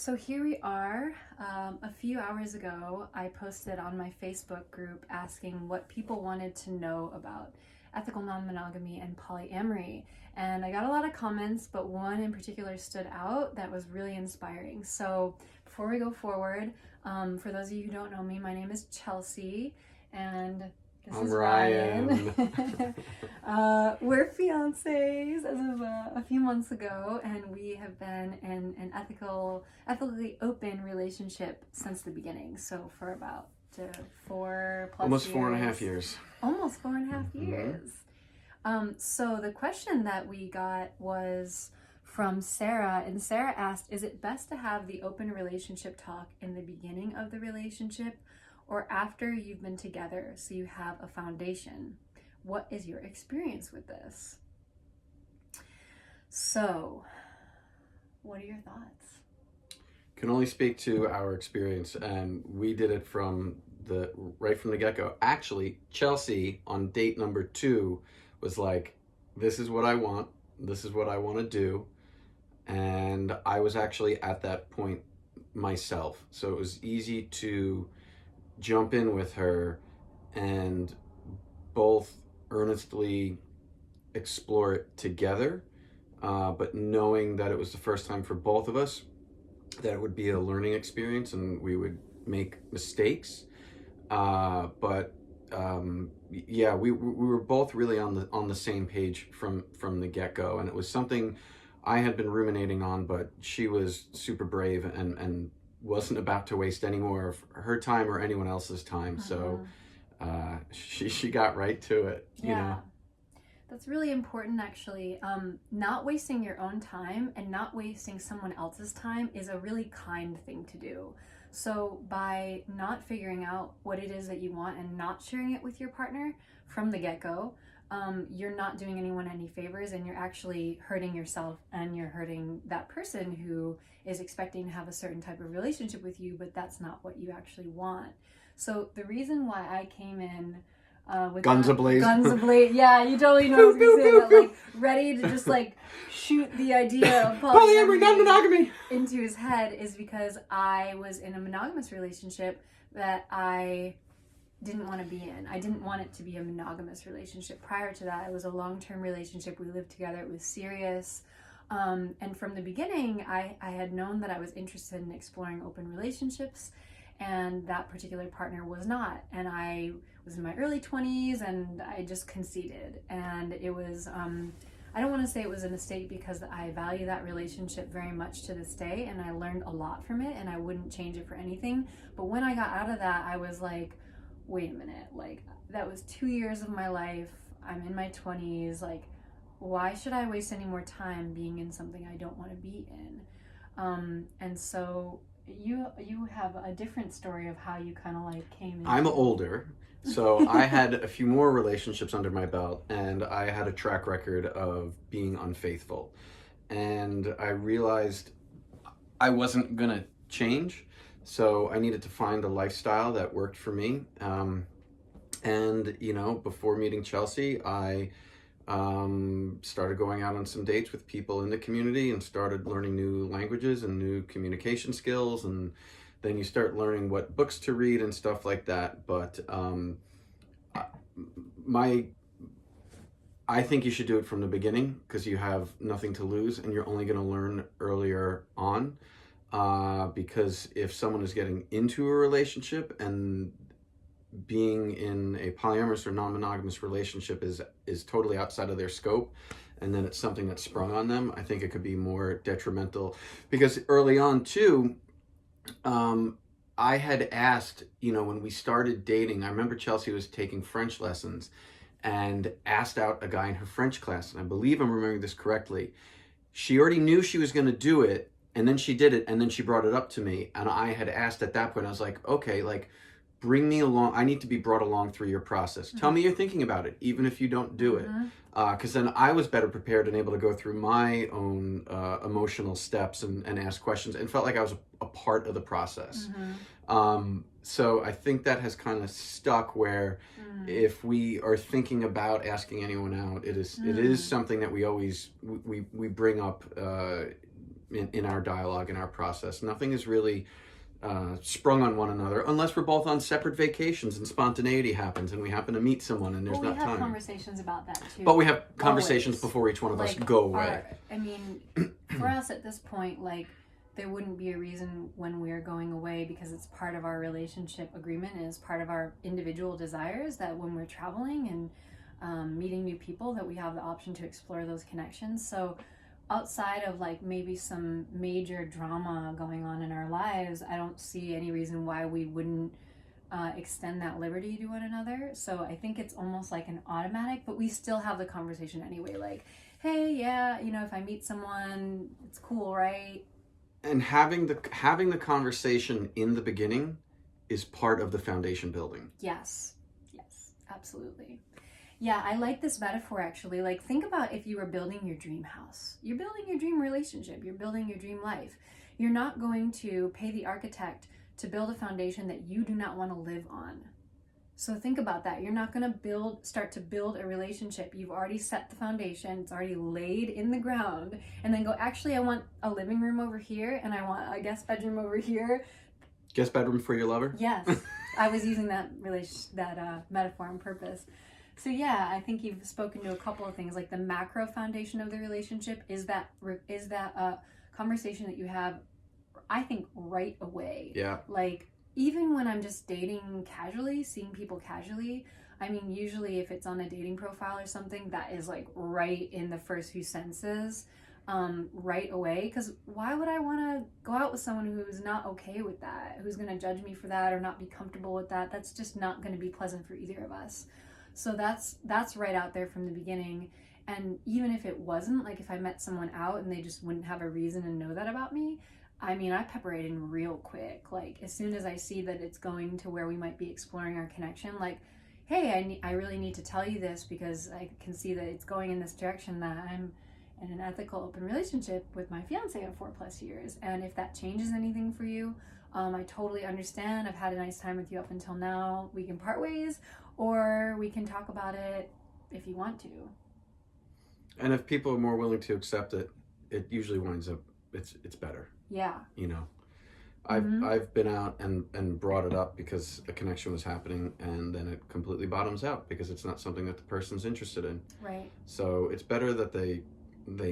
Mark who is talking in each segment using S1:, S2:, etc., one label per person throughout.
S1: So here we are. A few hours ago, I posted on my Facebook group asking what people wanted to know about ethical non-monogamy and polyamory. And I got a lot of comments, but one in particular stood out that was really inspiring. So before we go forward, for those of you who don't know me, my name is Chelsey, and this
S2: I'm
S1: is
S2: Ryan.
S1: We're fiancés as of a few months ago, and we have been in an ethically open relationship since the beginning. So for about 4+
S2: Almost
S1: years.
S2: 4.5 years.
S1: Almost 4.5 years. So the question that we got was from Sarah, and Sarah asked, is it best to have the open relationship talk in the beginning of the relationship or after you've been together so you have a foundation? What is your experience with this? So, what are your thoughts?
S2: Can only speak to our experience, and we did it right from the get-go. Actually, Chelsey on date number 2 was like, this is what I want, this is what I want to do, and I was actually at that point myself, so it was easy to jump in with her and both earnestly explore it together, but knowing that it was the first time for both of us, that it would be a learning experience and we would make mistakes. Yeah, we were both really on the same page from the get-go, and it was something I had been ruminating on, but she was super brave and wasn't about to waste any more of her time or anyone else's time. So she got right to it.
S1: Yeah.
S2: You know?
S1: That's really important, actually. Not wasting your own time and not wasting someone else's time is a really kind thing to do. So by not figuring out what it is that you want and not sharing it with your partner from the get-go, you're not doing anyone any favors, and you're actually hurting yourself, and you're hurting that person who is expecting to have a certain type of relationship with you, but that's not what you actually want. So the reason why I came in with
S2: Guns
S1: ablaze. Yeah, you totally know what I was gonna say. That, like, ready to just like shoot the idea of
S2: polyamory, non-monogamy
S1: into his head is because I was in a monogamous relationship that I didn't want to be in. I didn't want it to be a monogamous relationship. Prior to that, it was a long-term relationship. We lived together. It was serious. And from the beginning, I had known that I was interested in exploring open relationships, and that particular partner was not. And I was in my early 20s, and I just conceded. And it was, I don't want to say it was a mistake, because I value that relationship very much to this day, and I learned a lot from it, and I wouldn't change it for anything. But when I got out of that, I was like, wait a minute, like, that was 2 years of my life. I'm in my 20s. Like, why should I waste any more time being in something I don't want to be in? And so you have a different story of how you kind of like came in.
S2: I'm older, so I had a few more relationships under my belt, and I had a track record of being unfaithful. And I realized I wasn't gonna change, so I needed to find a lifestyle that worked for me. And you know, before meeting Chelsey, I started going out on some dates with people in the community and started learning new languages and new communication skills, and then you start learning what books to read and stuff like that. But I think you should do it from the beginning, because you have nothing to lose and you're only going to learn earlier on. Because if someone is getting into a relationship and being in a polyamorous or non-monogamous relationship is totally outside of their scope, and then it's something that's sprung on them, I think it could be more detrimental. Because early on too, I had asked, you know, when we started dating, I remember Chelsey was taking French lessons and asked out a guy in her French class, and I believe I'm remembering this correctly. She already knew she was going to do it, and then she did it, and then she brought it up to me, and I had asked at that point, I was like, okay, like, bring me along. I need to be brought along through your process. Tell me you're thinking about it, even if you don't do it. Because then I was better prepared and able to go through my own emotional steps and ask questions, and felt like I was a part of the process. So I think that has kind of stuck, where if we are thinking about asking anyone out, it is something that we always we bring up in our dialogue, in our process. Nothing is really sprung on one another unless we're both on separate vacations and spontaneity happens and we happen to meet someone and there's
S1: Well, we
S2: not
S1: have
S2: time.
S1: conversations about that too.
S2: But we have conversations
S1: Always.
S2: before each one of us
S1: Like,
S2: go away.
S1: I mean, for us at this point, like, there wouldn't be a reason when we're going away, because it's part of our relationship agreement and it's part of our individual desires, that when we're traveling and meeting new people, that we have the option to explore those connections. So outside of like maybe some major drama going on in our lives, I don't see any reason why we wouldn't extend that liberty to one another. So I think it's almost like an automatic, but we still have the conversation anyway. Like, hey, yeah, you know, if I meet someone, it's cool, right?
S2: And having the conversation in the beginning is part of the foundation building.
S1: Yes, absolutely. Yeah, I like this metaphor actually. Like, think about if you were building your dream house. You're building your dream relationship. You're building your dream life. You're not going to pay the architect to build a foundation that you do not want to live on. So think about that. You're not going to start to build a relationship. You've already set the foundation. It's already laid in the ground. And then go, actually, I want a living room over here and I want a guest bedroom over here.
S2: Guest bedroom for your lover?
S1: Yes. I was using that metaphor on purpose. So yeah, I think you've spoken to a couple of things. Like, the macro foundation of the relationship is that conversation that you have, I think, right away.
S2: Yeah.
S1: Like, even when I'm just dating casually, seeing people casually, I mean, usually if it's on a dating profile or something, that is like right in the first few sentences, right away. Because why would I want to go out with someone who's not okay with that, who's going to judge me for that or not be comfortable with that? That's just not going to be pleasant for either of us. So that's right out there from the beginning. And even if it wasn't, like if I met someone out and they just wouldn't have a reason to know that about me, I mean, I pepper it in real quick. Like, as soon as I see that it's going to where we might be exploring our connection, like, hey, I really need to tell you this because I can see that it's going in this direction, that I'm in an ethical, open relationship with my fiance of 4+ years. And if that changes anything for you, I totally understand. I've had a nice time with you up until now. We can part ways, or we can talk about it if you want to.
S2: And if people are more willing to accept it, it usually winds up, it's better.
S1: Yeah.
S2: You know, I've been out and brought it up because a connection was happening, and then it completely bottoms out because it's not something that the person's interested in.
S1: Right.
S2: So it's better that they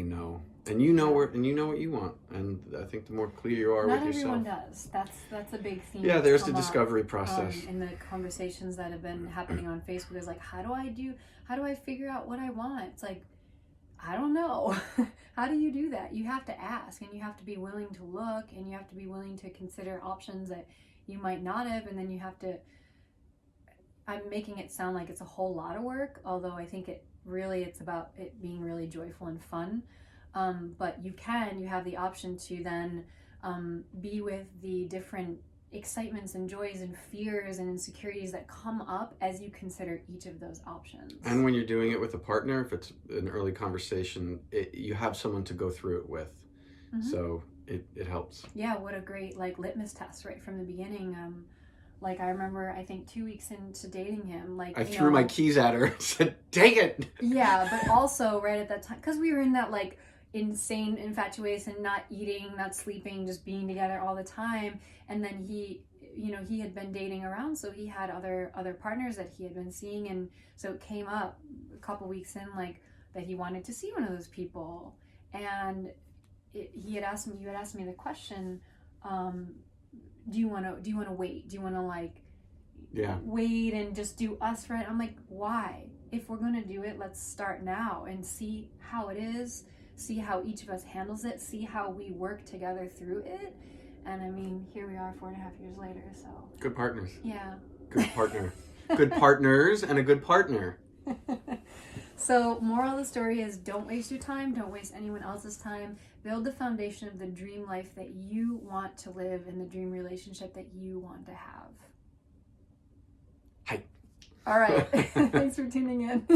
S2: know, and you know what you want, and I think the more clear you are
S1: Not
S2: with yourself.
S1: everyone does. That's a big theme.
S2: Yeah, there's the
S1: come up,
S2: discovery process.
S1: in the conversations that have been happening on Facebook is like, how do I figure out what I want? It's like, I don't know. How do you do that? You have to ask, and you have to be willing to look, and you have to be willing to consider options that you might not have, and then you have to, I'm making it sound like it's a whole lot of work, although I think it's about it being really joyful and fun. But you have the option to then be with the different excitements and joys and fears and insecurities that come up as you consider each of those options.
S2: And when you're doing it with a partner, if it's an early conversation, you have someone to go through it with. Mm-hmm. So it helps. Yeah,
S1: what a great litmus test right from the beginning. Like, I remember, I think 2 weeks into dating him, I
S2: threw my keys at her and said, "Take it!"
S1: Yeah, but also right at that time, because we were in that insane infatuation, not eating, not sleeping, just being together all the time. And then he had been dating around, so he had other partners that he had been seeing, and so it came up a couple weeks in, that he wanted to see one of those people. And you had asked me the question, do you want to wait? Do you want to wait and just do us, right? I'm like, why? If we're going to do it, let's start now and see how it is, see how each of us handles it, see how we work together through it. And I mean, here we are 4.5 years later, so.
S2: Good partners.
S1: Yeah.
S2: Good partner. Good partners and a good partner.
S1: So, moral of the story is, don't waste your time. Don't waste anyone else's time. Build the foundation of the dream life that you want to live and the dream relationship that you want to have.
S2: Hi.
S1: All right. Thanks for tuning in.